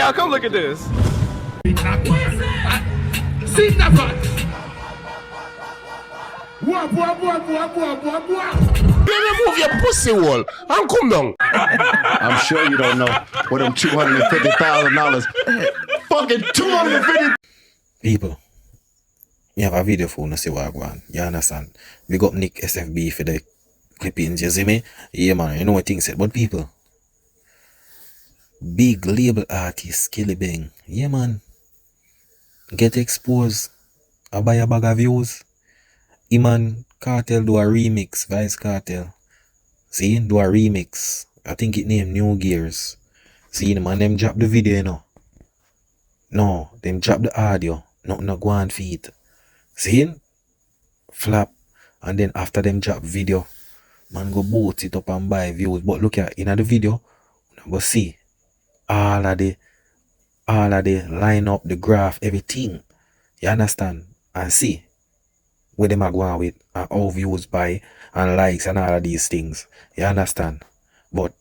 y'all, come look at this. See that? Remove your pussy hole and come down. I'm sure you don't know what them $250,000. Fucking $250. People, you have a video phone to see what I want. You understand? We got Nick SFB for the clippings, you see me? Yeah, man, you know what things said. But people, big label artist, Skillibeng, yeah, man, get exposed. I buy a bag of views. Iman Cartel do a remix, Vice Cartel. See, do a remix. I think it named New Gears. See, the man, them drop the video, you know. No, them drop the audio. Nothing no go on feet. See? Flap. And then after them drop video, man go boot it up and buy views. But look at in the video, you go see all of the line up, the graph, everything. You understand? And see where them are going with and how views buy and likes and all of these things. You understand? But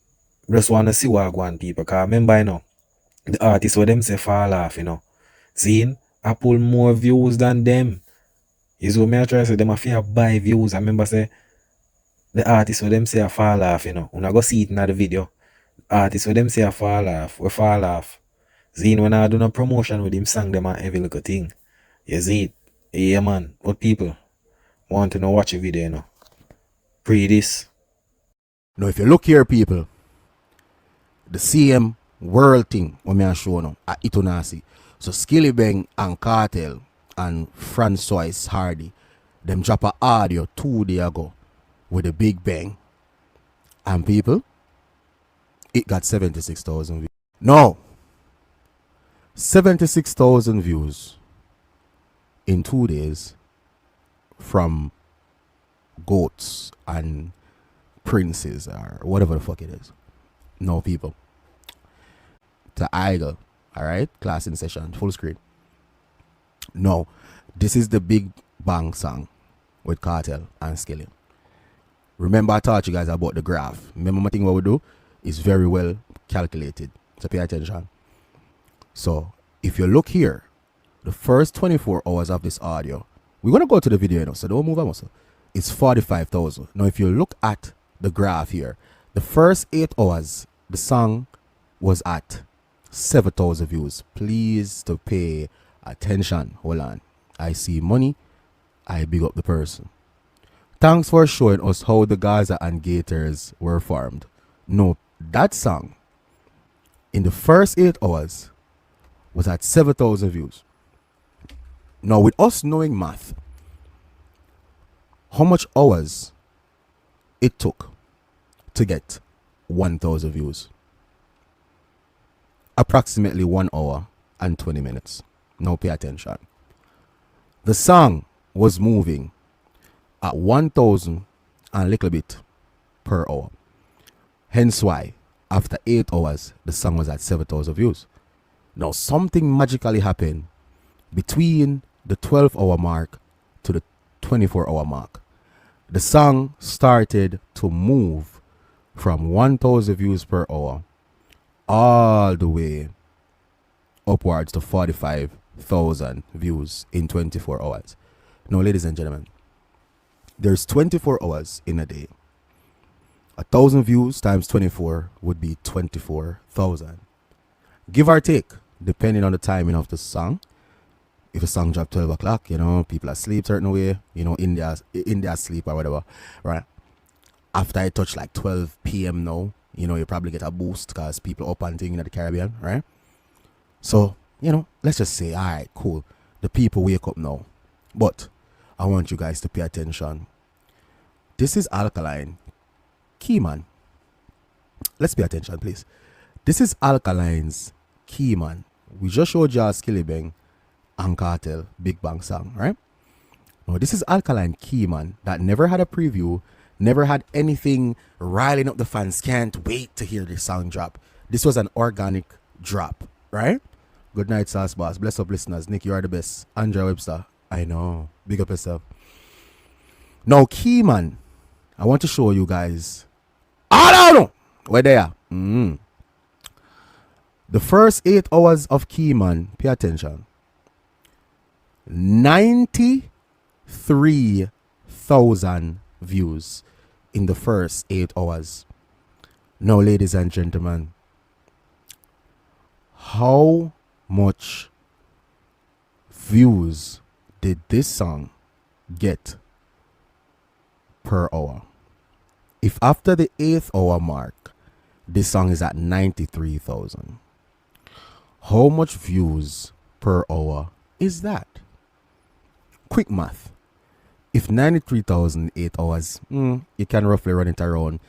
just want to see what I want, people. Because remember, you know, the artists where them say fall off, you know. Seeing I pull more views than them. Is what me I try to say, them a fear buy views. I remember say the artists where them say I fall off, you know. When I go see it in the video, artists where them say I fall off, we fall off. Seeing when I do no promotion with him song them a every little thing. You see it? Yeah, man. But people want to know watch a video, you know. Pre this. Now if you look here, people, the CM world thing when me I show now at Itonasi. So Skillibeng and Cartel and Francois Hardy, them drop a audio 2 days ago with a big bang. And people, it got 76,000 views. No, 76,000 views in 2 days from goats and princes or whatever the fuck it is. No, people. To idle. Alright, class in session, full screen. No, this is the Big Bang song with Cartel and Skilling. Remember I taught you guys about the graph. Remember my thing what we do is very well calculated. So pay attention. So if you look here, the first 24 hours of this audio, we're gonna go to the video, you know, so don't move on. So it's 45,000. Now if you look at the graph here, the first 8 hours, the song was at 7,000 views. Please to pay attention. Hold on. I see money. I big up the person. Thanks for showing us how the Gaza and Gators were formed. No, that song in the first 8 hours was at 7,000 views. Now with us knowing math, how much hours it took to get 1,000 views? Approximately 1 hour and 20 minutes. Now pay attention. The song was moving at 1,000 and a little bit per hour. Hence why after 8 hours the song was at 7,000 views. Now something magically happened between the 12-hour mark to the 24-hour mark. The song started to move from 1,000 views per hour all the way upwards to 45,000 views in 24 hours. Now, ladies and gentlemen, there's 24 hours in a day. 1,000 views times 24 would be 24,000. Give or take, depending on the timing of the song. If a song drop 12 o'clock, you know, people are asleep certain way, you know, India sleep or whatever, right? After I touch like 12 p.m. now, you know, you probably get a boost because people up and thing in the Caribbean, right? So, you know, let's just say, all right, cool. The people wake up now. But I want you guys to pay attention. This is ALKALINE. Keyman. Let's pay attention, please. This is ALKALINE's Keyman. We just showed you Skillibeng and Cartel Big Bang song, right? Now, this is ALKALINE Keyman that never had a preview, never had anything riling up the fans. Can't wait to hear this song drop. This was an organic drop, right? Good night, Sauce Boss. Bless up, listeners. Nick, you are the best. Andrea Webster. I know. Big up yourself. Now, Keyman, I want to show you guys. I don't know where they are. The first 8 hours of Keyman, pay attention, 93,000 views in the first 8 hours. Now, ladies and gentlemen, how much views did this song get per hour? If after the 8th hour mark, this song is at 93,000, how much views per hour is that? Quick math. If 93,000 8 hours, you can roughly run it around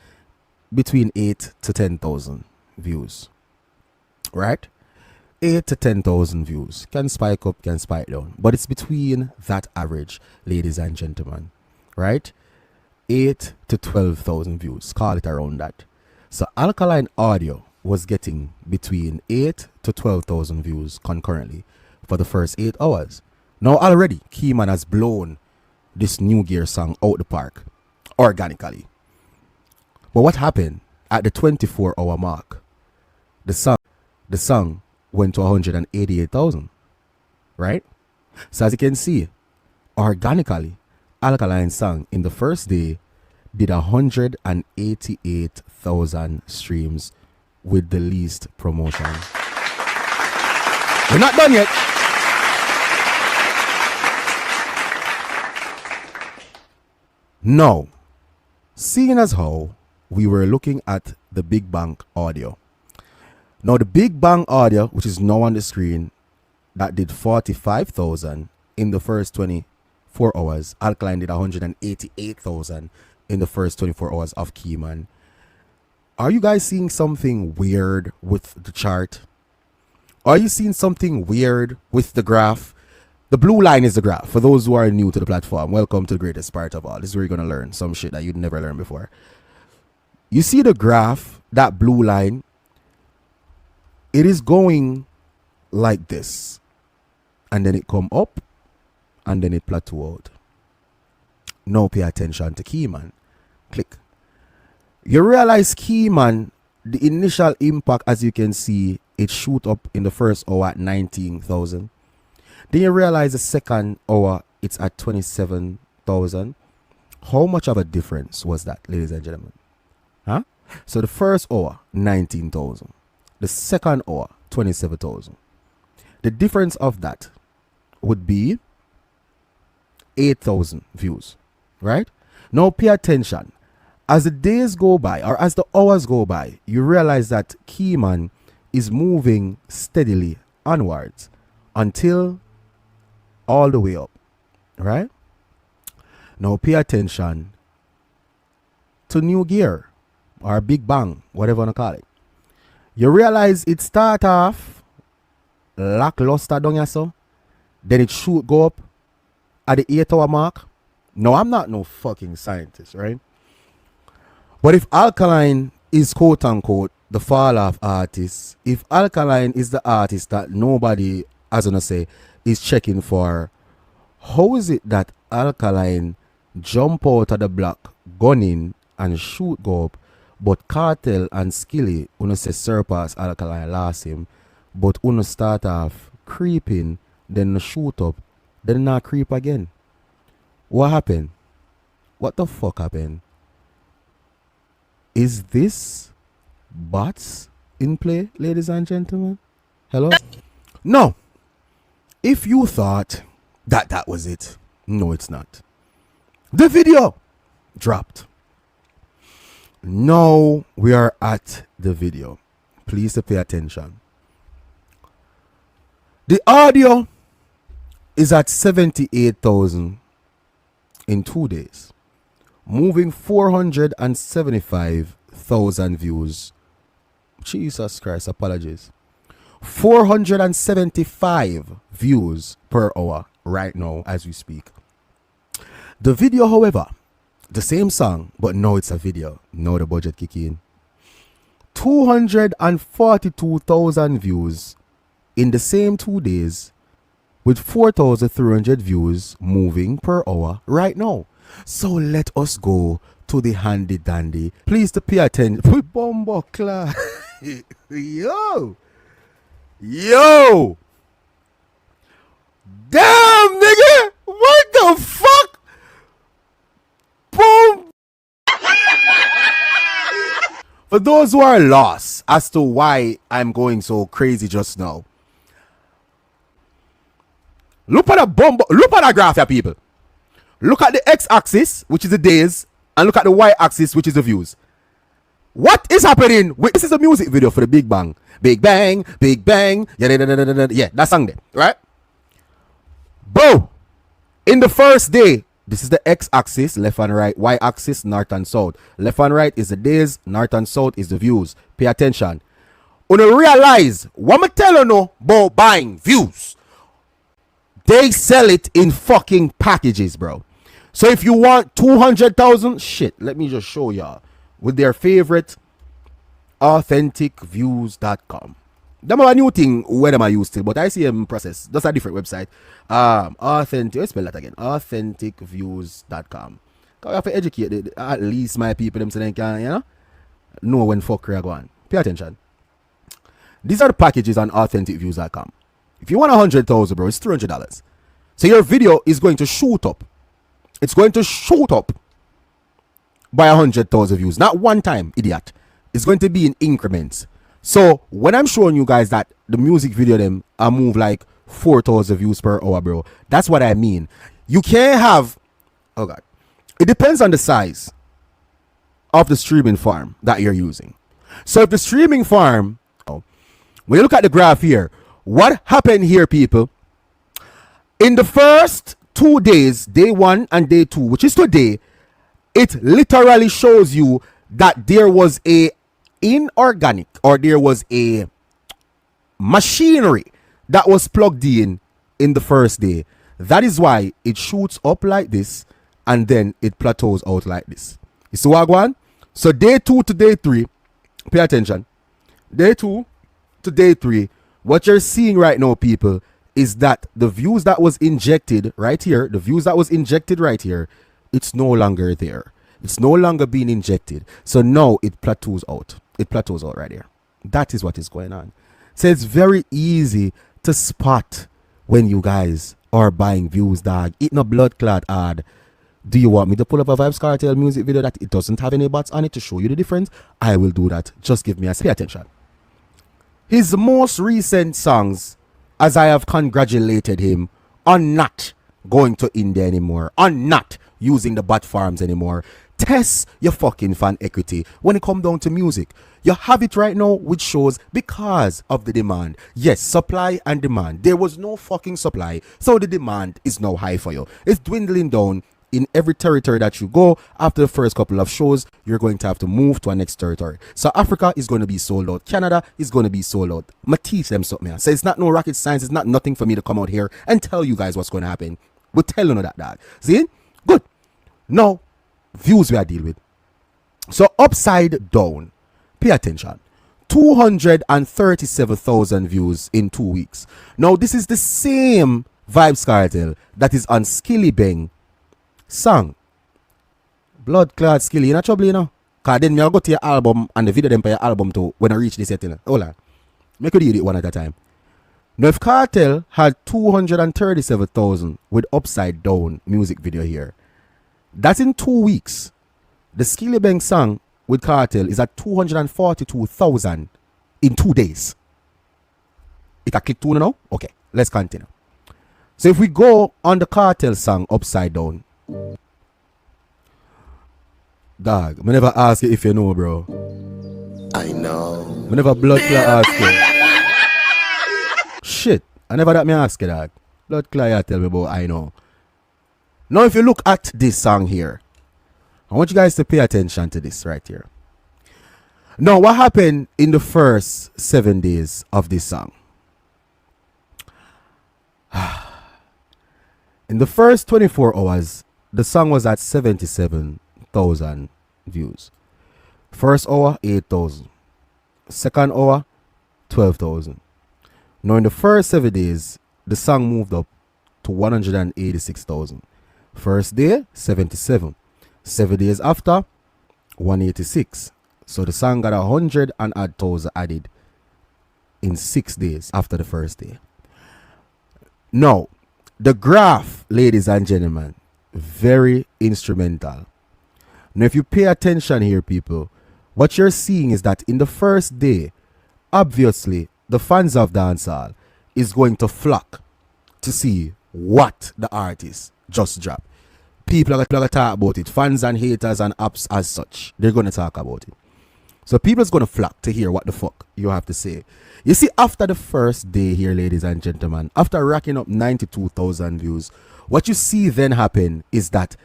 between 8 to 10,000 views. Right? 8 to 10,000 views. Can spike up, can spike down. But it's between that average, ladies and gentlemen. Right? 8 to 12,000 views. Call it around that. So Alkaline Audio was getting between 8 to 12,000 views concurrently for the first 8 hours. Now already, Keyman has blown this New Gear song out the park organically. But what happened at the 24-hour mark? The song went to 188,000. Right? So as you can see, organically, Alkaline song in the first day did 188,000 streams with the least promotion. We're not done yet. Now, seeing as how we were looking at the Big Bang Audio. Now, the Big Bang Audio, which is now on the screen, that did 45,000 in the first 24 hours. Alkaline did 188,000 in the first 24 hours of Keyman. Are you guys seeing something weird with the chart? Are you seeing something weird with the graph? The blue line is the graph. For those who are new to the platform, welcome to the greatest part of all. This is where you're going to learn some shit that you'd never learned before. You see the graph, that blue line? It is going like this. And then it come up. And then it plateau out. Now pay attention to Keyman. Click. You realize Keyman, the initial impact, as you can see, it shoot up in the first hour at 19,000. Then you realize the second hour, it's at 27,000. How much of a difference was that, ladies and gentlemen? Huh? So the first hour, 19,000. The second hour, 27,000. The difference of that would be 8,000 views. Right? Now pay attention. As the days go by, or as the hours go by, you realize that Keyman is moving steadily onwards until all the way up. Right? Now pay attention to New Gear or Big Bang, whatever you want to call it. You realize it start off lackluster down here, so then it should go up at the 8-hour mark. No, I'm not no fucking scientist, right? But if Alkaline is quote unquote the falloff artist, if Alkaline is the artist that nobody, as I say, is checking for, how is it that Alkaline jump out of the block, gun in and shoot go up, but Cartel and Skilly, uno say surpass Alkaline last him, but uno start off creeping, then shoot up, then not creep again? What happened? What the fuck happened? Is this bots in play, ladies and gentlemen? Hello? No. If you thought that was it, no, it's not. The video dropped. Now we are at the video. Please pay attention. The audio is at 78,000 in 2 days, moving 475,000 views. Jesus Christ, apologies. 475 views per hour right now as we speak. The video, however, the same song, but now it's a video. Now the budget kick in. 242,000 views in the same 2 days, with 4,300 views moving per hour right now. So let us go to the handy dandy. Please to pay attention. Yo! Yo! Damn, nigga! What the fuck? Boom! For those who are lost as to why I'm going so crazy just now, look at the bomb. Look at the graph here, people. Look at the x-axis, which is the days, and look at the y-axis, which is the views. What is happening? This is a music video for the Big Bang. Big Bang, Big Bang. Yeah, that song there, right? Bro, in the first day, this is the x-axis, left and right, y-axis, north and south. Left and right is the days, north and south is the views. Pay attention. When you realize, what I'm telling you about buying views, they sell it in fucking packages, bro. So if you want 200,000, shit, let me just show y'all with their favorite authenticviews.com. Them are a new thing where them I use still, but I see them process. That's a different website. Let's spell that again. Authenticviews.com. Because we have to educate at least my people them so they can, know when fuck are going. Pay attention. These are the packages on authenticviews.com. If you want 100,000, bro, it's $300. So your video is going to shoot up. It's going to shoot up by 100,000 views. Not one time, idiot. It's going to be in increments. So when I'm showing you guys that the music video them I move like 4,000 views per hour, bro, that's what I mean. You can't have, oh god, it depends on the size of the streaming farm that you're using. So if the streaming farm, when you look at the graph here, what happened here, people? In the first 2 days, day 1 and day 2, which is today, it literally shows you that there was a inorganic, or there was a machinery that was plugged in the first day. That is why it shoots up like this and then it plateaus out like this. You see what I want? So day 2 to day 3, pay attention. Day 2 to day 3, what you're seeing right now, people, is that the views that was injected right here, the views that was injected right here, it's no longer there. It's no longer being injected. So now it plateaus out. It plateaus out right here. That is what is going on. So it's very easy to spot when you guys are buying views, dog. Eating a blood clot ad. Do you want me to pull up a Vybz Kartel music video that it doesn't have any bots on it to show you the difference? I will do that. Just give me a pay attention. His most recent songs, as I have congratulated him on not going to India anymore, on not using the bot farms anymore. Test your fucking fan equity when it comes down to music. You have it right now with shows because of the demand. Yes, supply and demand. There was no fucking supply, so the demand is now high for you. It's dwindling down in every territory that you go. After the first couple of shows, you're going to have to move to a next territory. So Africa is going to be sold out. Canada is going to be sold out. I'ma teach them something. So it's not no rocket science. It's not nothing for me to come out here and tell you guys what's going to happen. We're telling you that, dog. See? Good. Now, views we are dealing with. So upside down, pay attention. 237,000 views in 2 weeks. Now, this is the same Vybz Kartel that is on SKILLIBEng song. Blood clot Skilly, you not trouble, you know? Cause then me I'll go to your album and the video them for your album too when I reach this setting. Hold on. Make you read it one at a time. Now if Kartel had 237,000 with upside down music video here, that's in 2 weeks. The SKILLIBEng song with Kartel is at 242,000 in 2 days. It can click 2 now? Okay, let's continue. So if we go on the Kartel song upside down, dog, I never ask you if you know, bro. I know. I never blood clot ask you. Shit, I never that me ask you, dog. Blood clot you tell me about I know. Now if you look at this song here, I want you guys to pay attention to this right here. Now what happened in the first 7 days of this song? In the first 24 hours, the song was at 77,000 views. First hour, 8,000. Second hour, 12,000. Now in the first 7 days, the song moved up to 186,000. First day, 77. 7 days after, 186. So the song got 100 and odd thousand added in 6 days after the first day. Now, the graph, ladies and gentlemen, very instrumental. Now, if you pay attention here, people, what you're seeing is that in the first day, obviously, the fans of dancehall is going to flock to see what the artist just dropped. People are going to talk about it. Fans and haters and apps as such, they're going to talk about it. So people's going to flock to hear what the fuck you have to say. You see, after the first day here, ladies and gentlemen, after racking up 92,000 views, what you see then happen is that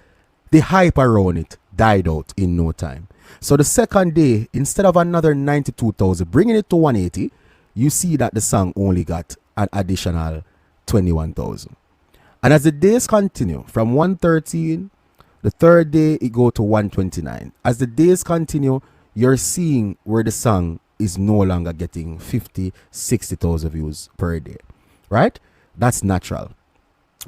the hype around it died out in no time. So the second day, instead of another 92,000, bringing it to 180, you see that the song only got an additional 21,000. And as the days continue, from 113, the third day, it go to 129. As the days continue, you're seeing where the song is no longer getting 50, 60,000 views per day, right? That's natural.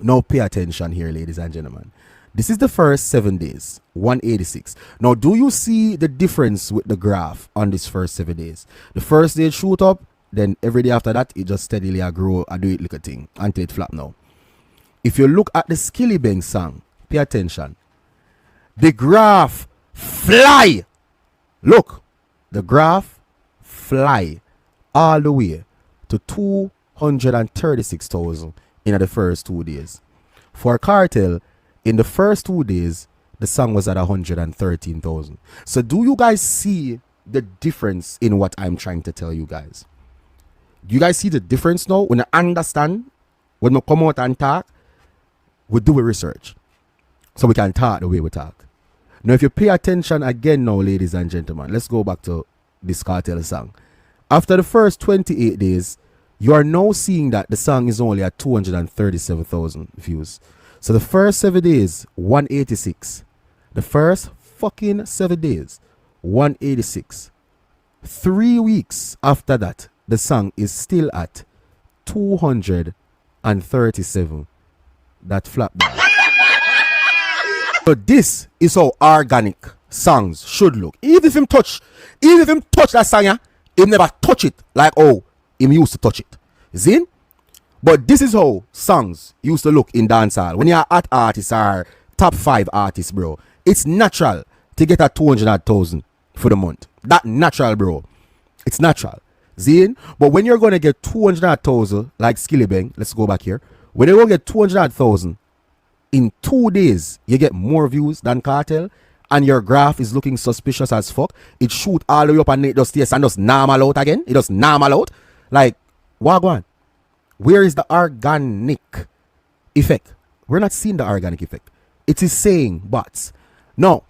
Now pay attention here, ladies and gentlemen. This is the first 7 days, 186. Now, do you see the difference with the graph on this first 7 days? The first day it shoot up, then every day after that, it just steadily grow and do it like a thing until it flap now. If you look at the SKILLIBENG song, pay attention. The graph fly. Look, the graph fly all the way to 236,000 in the first 2 days. For Cartel, in the first 2 days, the song was at 113,000. So do you guys see the difference in what I'm trying to tell you guys? Do you guys see the difference now? When you understand, when we come out and talk, we do a research. So we can talk the way we talk. Now, if you pay attention again now, ladies and gentlemen, let's go back to this Cartel song. After the first 28 days, you are now seeing that the song is only at 237,000 views. So the first 7 days, 186. The first fucking 7 days, 186. 3 weeks after that, the song is still at 237. That flap down. So this is how organic songs should look. Even if him touch that song, yeah, he never touch it like oh him used to touch it. See? But this is how songs used to look in dancehall. When you're at artists or top 5 artists, bro, it's natural to get a 200,000 for the month. That natural, bro. It's natural. See? But when you're gonna get 200,000 like SKILLIBENG, let's go back here. When you're gonna get 200,000 in 2 days, you get more views than Cartel, and your graph is looking suspicious as fuck. It shoot all the way up and it just stays and just normal out again. It just normal out. Like, what go on? Where is the organic effect? We're not seeing the organic effect. It is saying bots. No.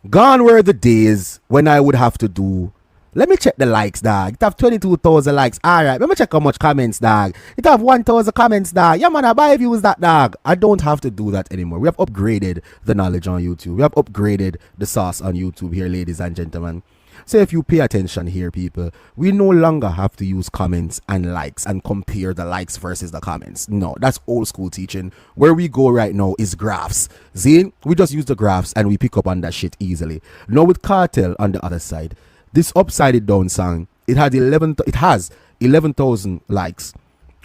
Gone were the days when I would have to do. Let me check the likes, dog. It have 22,000 likes. Alright, let me check how much comments, dog. It have 1,000 comments, dog. Yeah, man, I buy views that, dog. I don't have to do that anymore. We have upgraded the knowledge on YouTube. We have upgraded the sauce on YouTube here, ladies and gentlemen. So if you pay attention here, people, we no longer have to use comments and likes and compare the likes versus the comments. No, that's old school teaching. Where we go right now is graphs. See, we just use the graphs and we pick up on that shit easily. Now with Cartel on the other side, this upside down song, it has 11,000 likes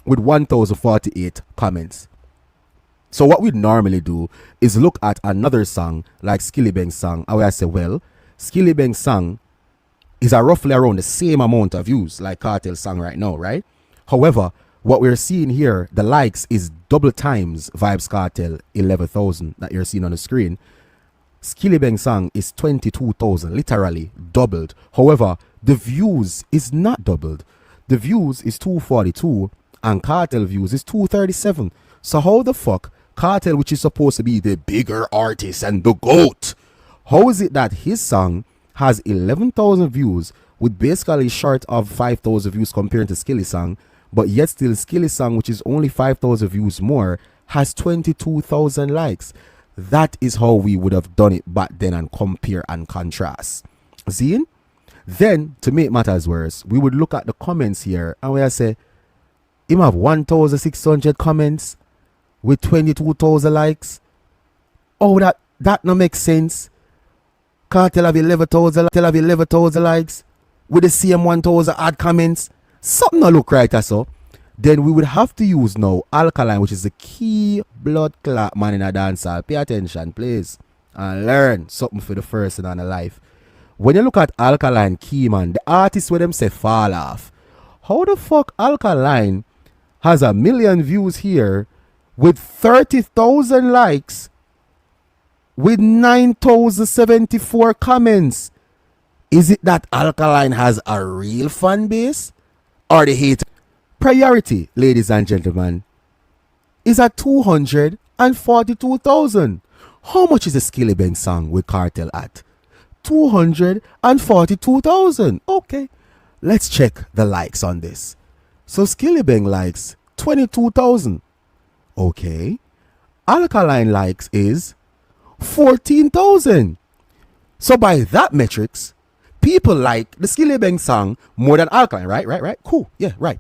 with 1,048 comments. So what we normally do is look at another song like SKILLIBENG song. I say, well, SKILLIBENG song is roughly around the same amount of views like Cartel song right now, right? However, what we're seeing here, the likes is double times Vybz Cartel 11,000 that you're seeing on the screen. SKILLIBENG song is 22,000, literally doubled. However, the views is not doubled. The views is 242 and Cartel views is 237. So how the fuck Cartel, which is supposed to be the bigger artist and the GOAT, how is it that his song has 11,000 views with basically short of 5,000 views compared to Skilly song, but yet still Skilly song, which is only 5,000 views more, has 22,000 likes? That is how we would have done it back then and compare and contrast. See? Then, to make matters worse, we would look at the comments here and we say, him have 1,600 comments with 22,000 likes. Oh, that no make sense. Cartel have 11,000 likes with the same 1,000 odd comments. something not look right as so, then we would have to use now alkaline, which is the key blood clot man in a dancehall. Pay attention, please, and learn something for the first in our life. When you look at alkaline key, man, the artists with them say fall off. How the fuck alkaline has 1 million views here with 30,000 likes with 9,074 comments? Is it that alkaline has a real fan base or the hate? Priority, ladies and gentlemen, is at 242,000. How much is the Skillibeng song with Cartel at? 242,000. Okay, let's check the likes on this. So Skillibeng likes 22,000. Okay, Alkaline likes is 14,000. So by that metrics, people like the Skillibeng song more than Alkaline, right? Cool, yeah, right.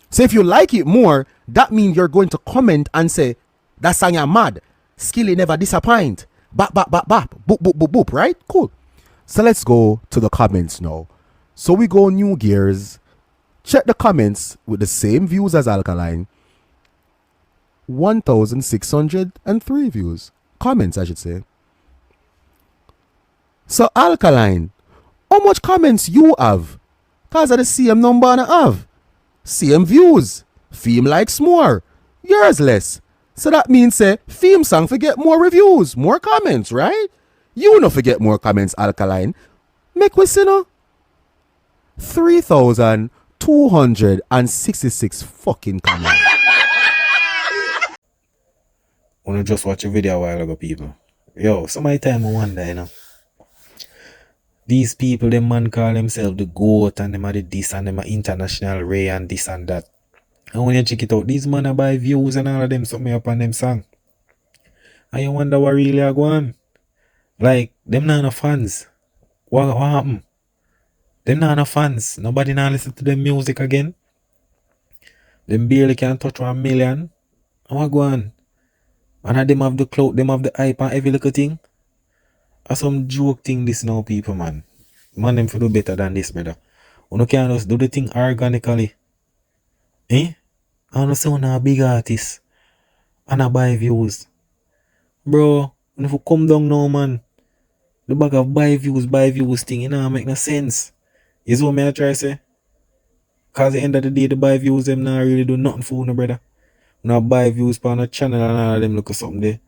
So if you like it more, that means you're going to comment and say, that song you're mad. Skilly never disappoint. Bap, boop, boop, right? Cool. So let's go to the comments now. So we go new gears. Check the comments with the same views as Alkaline. 1,603 views. Comments, I should say. So Alkaline, how much comments you have? Cause of the same number I have. Same views. Theme likes more. Yours less. So that means say theme song forget more reviews, more comments, right? You no forget more comments, Alkaline. Make we see no 3,266 fucking comments. Wanna just watch a video a while ago, people. Yo, some of the time I wonder, you know. These people, them man call themselves the GOAT and them are the this and them are international Ray and this and that. And when you check it out, these man are buy views and all of them something up on them song. And you wonder what really are going. Like, them not no fans. What happened? Them not no fans. Nobody now listen to them music again. Them barely can touch 1 million. And what go on? And them have the clout, them have the hype and every little thing. Or some joke thing this now, people, man. Man, them for do better than this, brother. You can't just do the thing organically. Eh? I don't say you're a big artist. And I buy views. Bro, if you come down now, man, the bag of buy views thing, you know, make no sense. Is what me I try to say? Cause at the end of the day, the buy views, them not really do nothing for you, brother. Now buy views on a channel and all of them look at something there.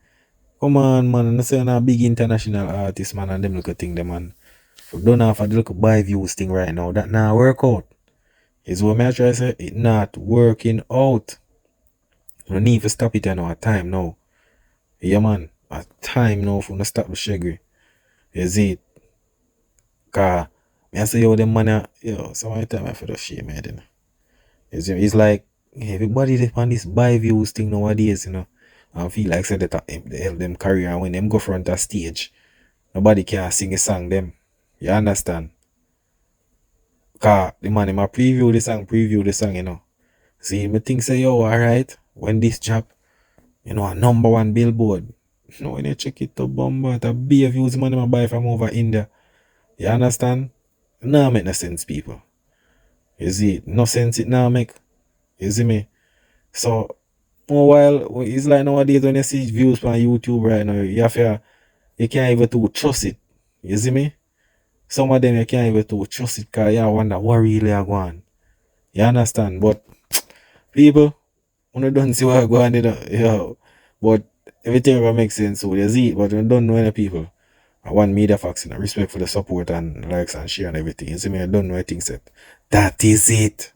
Come on, man. I say I'm a big international artist, man, and them look at thing, them, man. If don't have to look at buy views thing right now, that not work out. Is what I try to say? It not working out. You need to stop it now. A time now. Yeah, man. A time now for to stop the shaggy. You see it? Cause I say, yo, them man, yo, some of the time I feel the shame, man. It's like everybody on this buy views thing nowadays, you know. I feel like said that they help them career, and when them go front of stage, nobody can sing a song them. You understand? Cause the man in my preview the song, you know. See, me think say, yo, alright, when this job, you know, a #1 billboard. You know, when you check it to bomba, to be views man I buy from over India. You understand? Now make no sense, people. You see, no sense it now make. You see me? So while it's like nowadays when you see views on YouTube right now, you can't even to trust it. You see me? Some of them you can't even to trust it because you wonder what really are going. You understand? But people, when you don't see what going on, yo, but everything will make sense. So you see it, but you don't know any people. I want media facts, respect for the support and likes and share and everything. You see me? I don't know anything set. That is it.